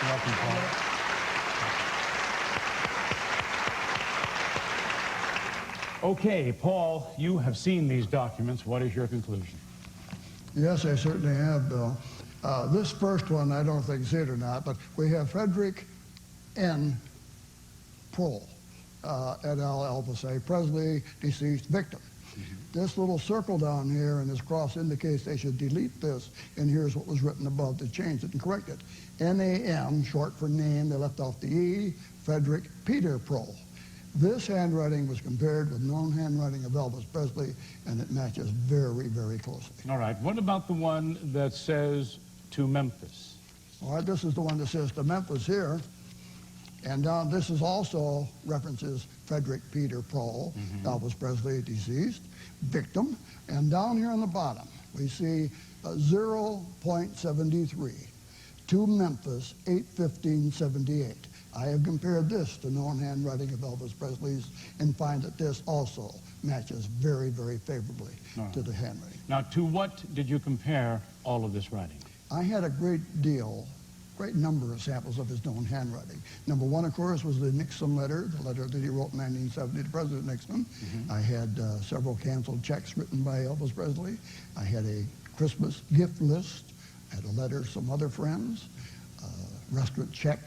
Welcome, Paul. Okay, Paul, you have seen these documents. What is your conclusion? Yes, I certainly have, Bill. This first one, I don't think it's it or not, but we have Frederick N. Prohl, et al. Elvis A. Presley, deceased victim. This little circle down here and this cross indicates they should delete this, and here's what was written above to change it and correct it. N-A-M, short for name, they left off the E, Frederick Peter Prohl. This handwriting was compared with known handwriting of Elvis Presley, and it matches very, very closely. All right, what about the one that says to Memphis? All right, this is the one that says to Memphis here, and down this is also references Frederick Peter Prohl, Elvis Presley, deceased, victim, and down here on the bottom we see 0.73 to Memphis 8/15/78. I have compared this to known handwriting of Elvis Presley's and find that this also matches very, very favorably to the handwriting. Now, to what did you compare all of this writing? I had a great number of samples of his known handwriting. Number one, of course, was the Nixon letter, the letter that he wrote in 1970 to President Nixon. I had several canceled checks written by Elvis Presley. I had a Christmas gift list, I had a letter to some other friends, a restaurant check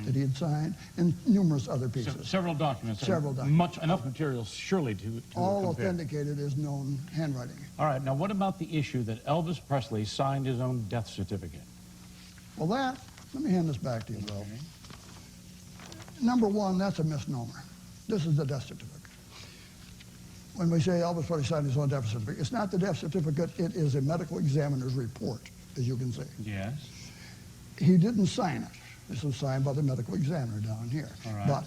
that he had signed, and numerous other pieces. Several documents. Several documents. Enough material, surely, to all compare. authenticated as known handwriting. All right, now what about the issue that Elvis Presley signed his own death certificate? Well, let me hand this back to you, Bill. Number one, that's a misnomer. This is the death certificate. When we say Elvis Presley signed his own death certificate, it's not the death certificate, it is a medical examiner's report, as you can see. Yes. He didn't sign it. This was signed by the medical examiner down here. All right. But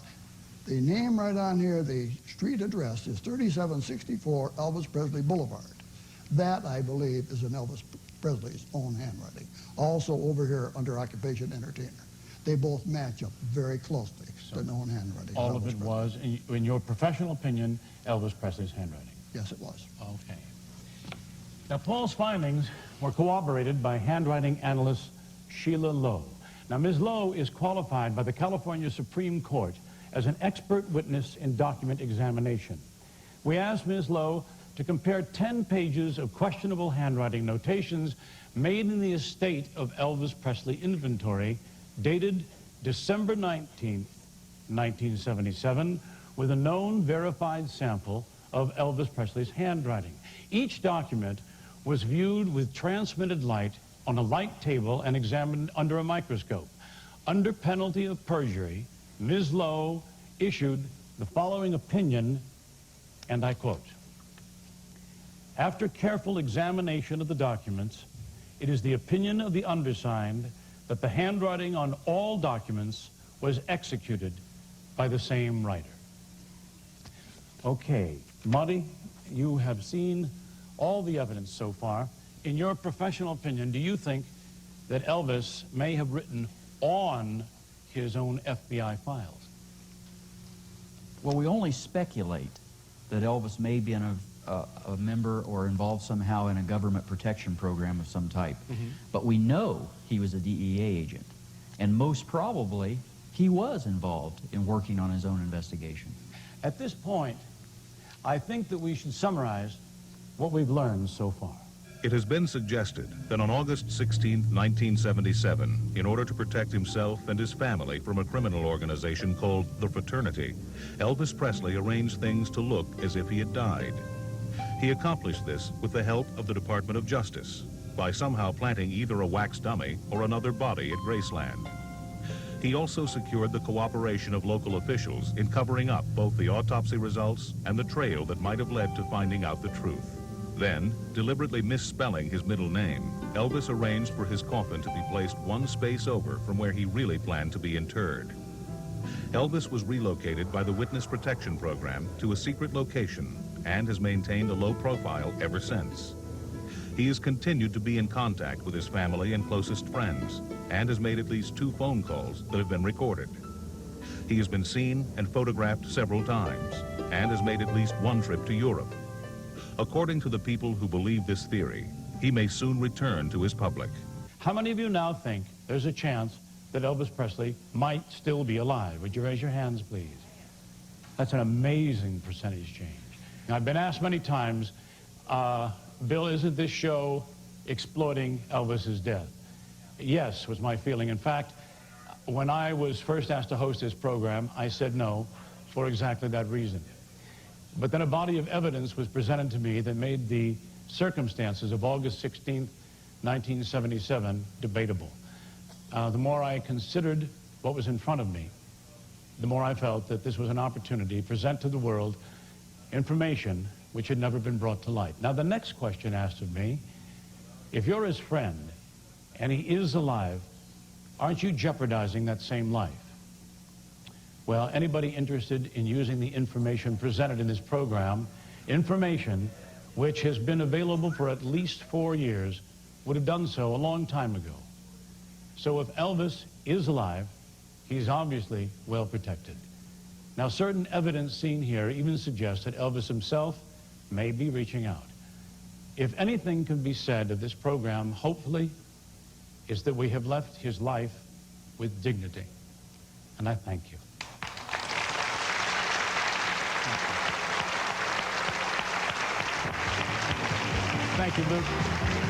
the name right on here, the street address is 3764 Elvis Presley Boulevard. That, I believe, is in Elvis Presley's own handwriting. Also over here under occupation entertainer. They both match up very closely to known handwriting. All of it was, in your professional opinion, Elvis Presley's handwriting? Yes, it was. Okay. Now, Paul's findings were corroborated by handwriting analyst Sheila Lowe. Now, Ms. Lowe is qualified by the California Supreme Court as an expert witness in document examination. We asked Ms. Lowe to compare 10 pages of questionable handwriting notations made in the estate of Elvis Presley inventory dated December 19th, 1977, with a known verified sample of Elvis Presley's handwriting. Each document was viewed with transmitted light on a light table and examined under a microscope. Under penalty of perjury, Ms. Lowe issued the following opinion, and I quote, "After careful examination of the documents, it is the opinion of the undersigned that the handwriting on all documents was executed by the same writer." Okay, Monty, you have seen all the evidence so far. In your professional opinion, do you think that Elvis may have written on his own FBI files? Well, we only speculate that Elvis may be a member or involved somehow in a government protection program of some type. But we know he was a DEA agent, and most probably he was involved in working on his own investigation. At this point, I think that we should summarize what we've learned so far. It has been suggested that on August 16, 1977, in order to protect himself and his family from a criminal organization called the Fraternity, Elvis Presley arranged things to look as if he had died. He accomplished this with the help of the Department of Justice by somehow planting either a wax dummy or another body at Graceland. He also secured the cooperation of local officials in covering up both the autopsy results and the trail that might have led to finding out the truth. Then, deliberately misspelling his middle name, Elvis arranged for his coffin to be placed one space over from where he really planned to be interred. Elvis was relocated by the Witness Protection Program to a secret location and has maintained a low profile ever since. He has continued to be in contact with his family and closest friends and has made at least 2 phone calls that have been recorded. He has been seen and photographed several times and has made at least 1 trip to Europe. According to the people who believe this theory, he may soon return to his public. How many of you now think there's a chance that Elvis Presley might still be alive. Would you raise your hands, please? That's an amazing percentage change. Now, I've been asked many times, Bill, isn't this show exploiting Elvis's death? Yes, was my feeling. In fact, when I was first asked to host this program, I said no for exactly that reason. But then a body of evidence was presented to me that made the circumstances of August 16th, 1977 debatable. The more I considered what was in front of me, the more I felt that this was an opportunity to present to the world information which had never been brought to light. Now, the next question asked of me, if you're his friend and he is alive, aren't you jeopardizing that same life? Well, anybody interested in using the information presented in this program, information which has been available for at least 4 years, would have done so a long time ago. So if Elvis is alive, he's obviously well protected. Now, certain evidence seen here even suggests that Elvis himself may be reaching out. If anything can be said of this program, hopefully, is that we have left his life with dignity. And I thank you. Thank you, Luke.